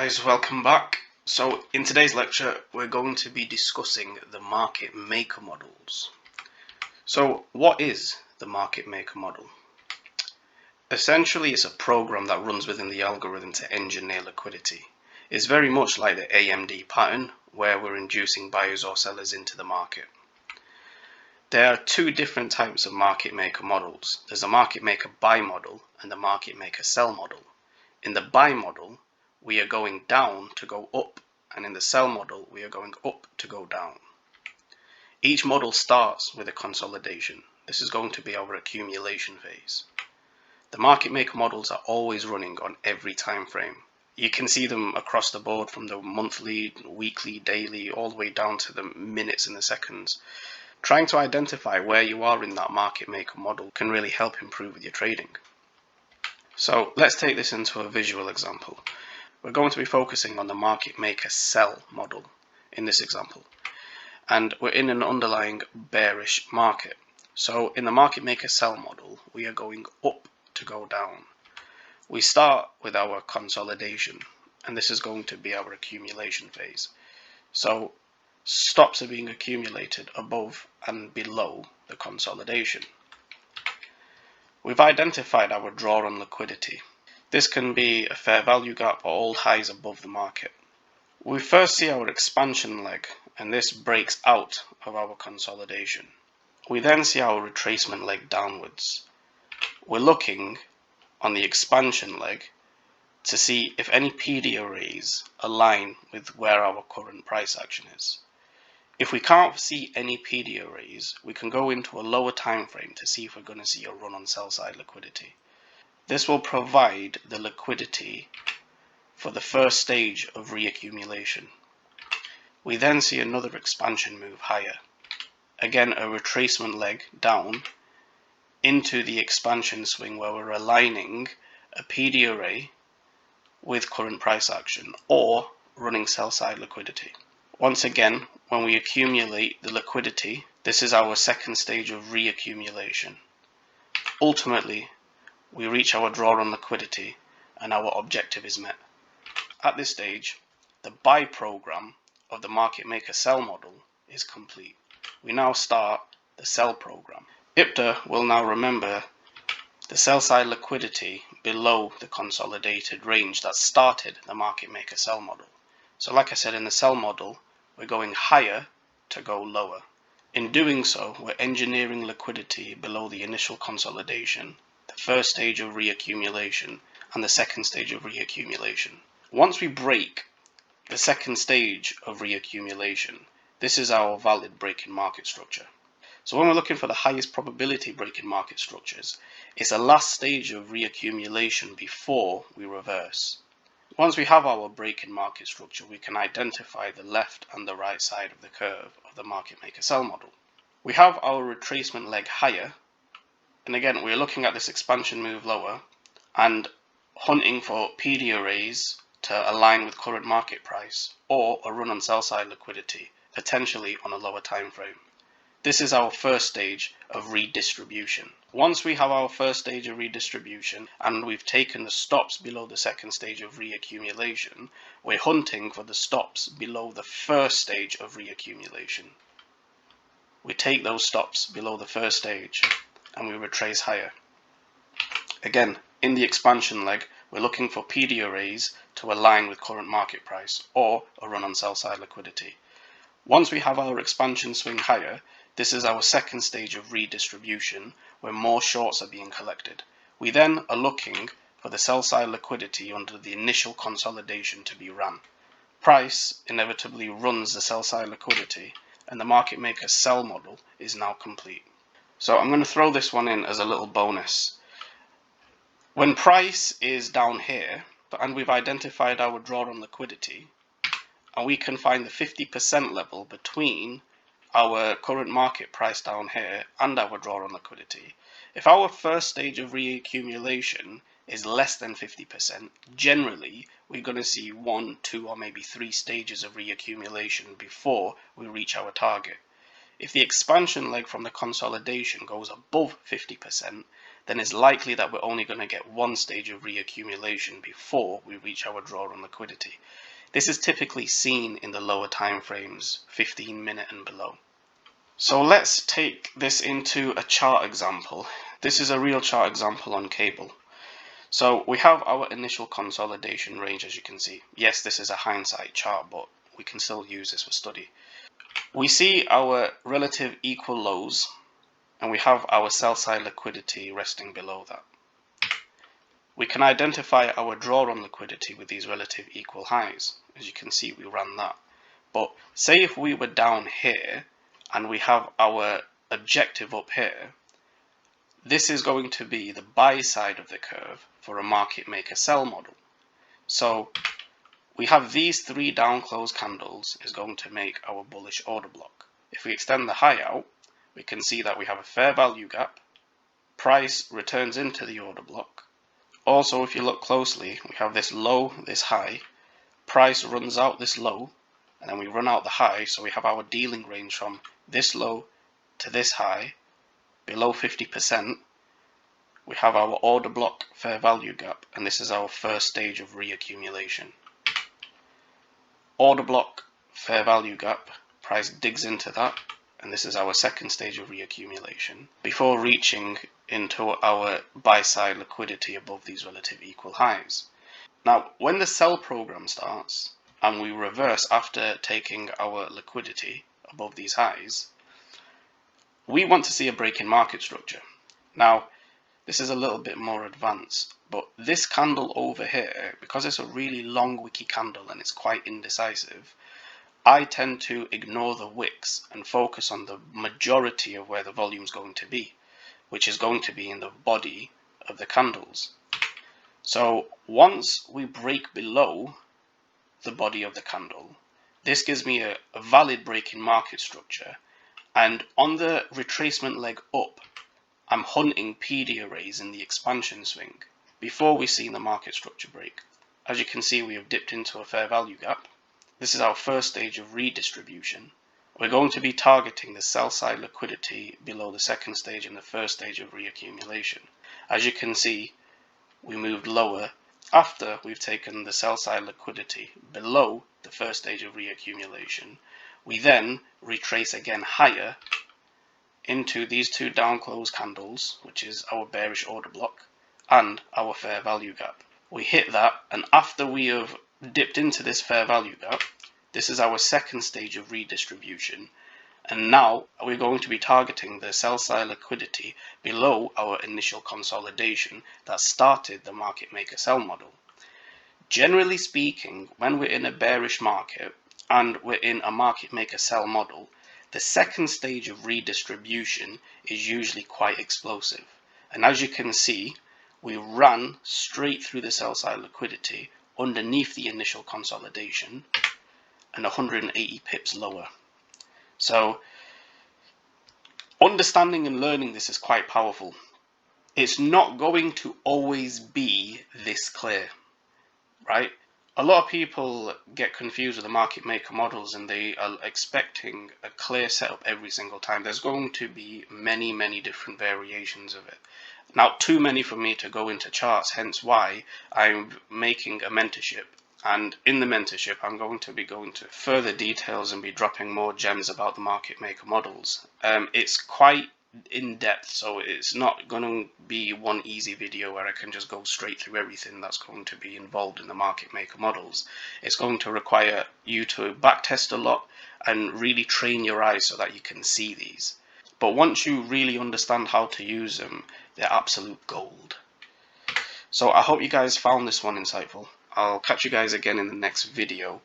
guys, welcome back. So in today's lecture we're going to be discussing the market maker models. So what is the market maker model? Essentially it's a program that runs within the algorithm to engineer liquidity. It's very much like the AMD pattern where we're inducing buyers or sellers into the market. There are two different types of market maker models. There's a market maker buy model and the market maker sell model. In the buy model we are going down to go up, and in the sell model we are going up to go down. Each model starts with a consolidation. This is going to be our accumulation phase. The market maker models are always running on every time frame. You can see them across the board from the monthly, weekly, daily, all the way down to the minutes and the seconds. Trying to identify where you are in that market maker model can really help improve with your trading. So let's take this into a visual example. We're going to be focusing on the market maker sell model in this example, and we're in an underlying bearish market. So in the market maker sell model we are going up to go down. We start with our consolidation, and this is going to be our accumulation phase. So stops are being accumulated above and below the consolidation. We've identified our draw on liquidity. This can be a fair value gap or all highs above the market. We first see our expansion leg, and this breaks out of our consolidation. We then see our retracement leg downwards. We're looking on the expansion leg to see if any PD arrays align with where our current price action is. If we can't see any PD arrays, we can go into a lower time frame to see if we're going to see a run on sell side liquidity. This will provide the liquidity for the first stage of reaccumulation. We then see another expansion move higher. Again, a retracement leg down into the expansion swing where we're aligning a PD array with current price action or running sell side liquidity. Once again, when we accumulate the liquidity, this is our second stage of reaccumulation. Ultimately, we reach our draw on liquidity and our objective is met. At this stage, the buy program of the market maker sell model is complete. We now start the sell program. IPTA will now remember the sell side liquidity below the consolidated range that started the market maker sell model. So like I said, in the sell model, we're going higher to go lower. In doing so, we're engineering liquidity below the initial consolidation, the first stage of reaccumulation, and the second stage of reaccumulation. Once we break the second stage of reaccumulation, this is our valid break-in market structure. So when we're looking for the highest probability break-in market structures, it's the last stage of reaccumulation before we reverse. Once we have our break-in market structure, we can identify the left and the right side of the curve of the market maker sell model. We have our retracement leg higher, and again we're looking at this expansion move lower and hunting for PD arrays to align with current market price or a run on sell side liquidity, potentially on a lower time frame. This is our first stage of redistribution. Once we have our first stage of redistribution and we've taken the stops below the second stage of reaccumulation, we're hunting for the stops below the first stage of reaccumulation. We take those stops below the first stage and we retrace higher. Again, in the expansion leg, we're looking for PD arrays to align with current market price or a run on sell side liquidity. Once we have our expansion swing higher, this is our second stage of redistribution where more shorts are being collected. We then are looking for the sell side liquidity under the initial consolidation to be ran. Price inevitably runs the sell side liquidity and the market maker sell model is now complete. So I'm going to throw this one in as a little bonus. When price is down here and we've identified our draw on liquidity, and we can find the 50% level between our current market price down here and our draw on liquidity. If our first stage of reaccumulation is less than 50%, generally we're going to see 1, 2 or maybe 3 stages of reaccumulation before we reach our target. If the expansion leg from the consolidation goes above 50%, then it's likely that we're only going to get one stage of reaccumulation before we reach our draw on liquidity. This is typically seen in the lower time frames, 15-minute and below. So let's take this into a chart example. This is a real chart example on cable. So we have our initial consolidation range, as you can see. Yes, this is a hindsight chart, but we can still use this for study. We see our relative equal lows, and we have our sell side liquidity resting below that. We can identify our draw on liquidity with these relative equal highs. As you can see, we ran that. But say if we were down here and we have our objective up here, this is going to be the buy side of the curve for a market maker sell model. So we have these three down close candles is going to make our bullish order block. If we extend the high out, we can see that we have a fair value gap, price returns into the order block. Also, if you look closely, we have this low, this high, price runs out this low, and then we run out the high, so we have our dealing range from this low to this high, below 50%. We have our order block fair value gap, and this is our first stage of reaccumulation. Order block fair value gap, price digs into that, and this is our second stage of reaccumulation before reaching into our buy side liquidity above these relative equal highs. Now, when the sell program starts and we reverse after taking our liquidity above these highs, we want to see a break in market structure. Now, this is a little bit more advanced, but this candle over here, because it's a really long wickie candle and it's quite indecisive, I tend to ignore the wicks and focus on the majority of where the volume is going to be, which is going to be in the body of the candles. So once we break below the body of the candle, this gives me a valid break in market structure, and on the retracement leg up, I'm hunting PD arrays in the expansion swing before we see the market structure break. As you can see, we have dipped into a fair value gap. This is our first stage of redistribution. We're going to be targeting the sell side liquidity below the second stage and the first stage of reaccumulation. As you can see, we moved lower after we've taken the sell side liquidity below the first stage of reaccumulation. We then retrace again higher into these two down close candles, which is our bearish order block and our fair value gap. We hit that, and after we have dipped into this fair value gap, this is our second stage of redistribution, and now we're going to be targeting the sell side liquidity below our initial consolidation that started the market maker sell model. Generally speaking, when we're in a bearish market and we're in a market maker sell model, the second stage of redistribution is usually quite explosive, and as you can see, we ran straight through the sell side liquidity underneath the initial consolidation and 180 pips lower. So understanding and learning this is quite powerful. It's not going to always be this clear, right? A lot of people get confused with the market maker models and they are expecting a clear setup every single time. There's going to be many different variations of it. Now, too many for me to go into charts, hence why I'm making a mentorship. And in the mentorship, I'm going to be going to further details and be dropping more gems about the market maker models. It's quite in depth, so it's not going to be one easy video where I can just go straight through everything that's going to be involved in the market maker models. It's going to require you to backtest a lot and really train your eyes so that you can see these. But once you really understand how to use them, they're absolute gold. So I hope you guys found this one insightful. I'll catch you guys again in the next video.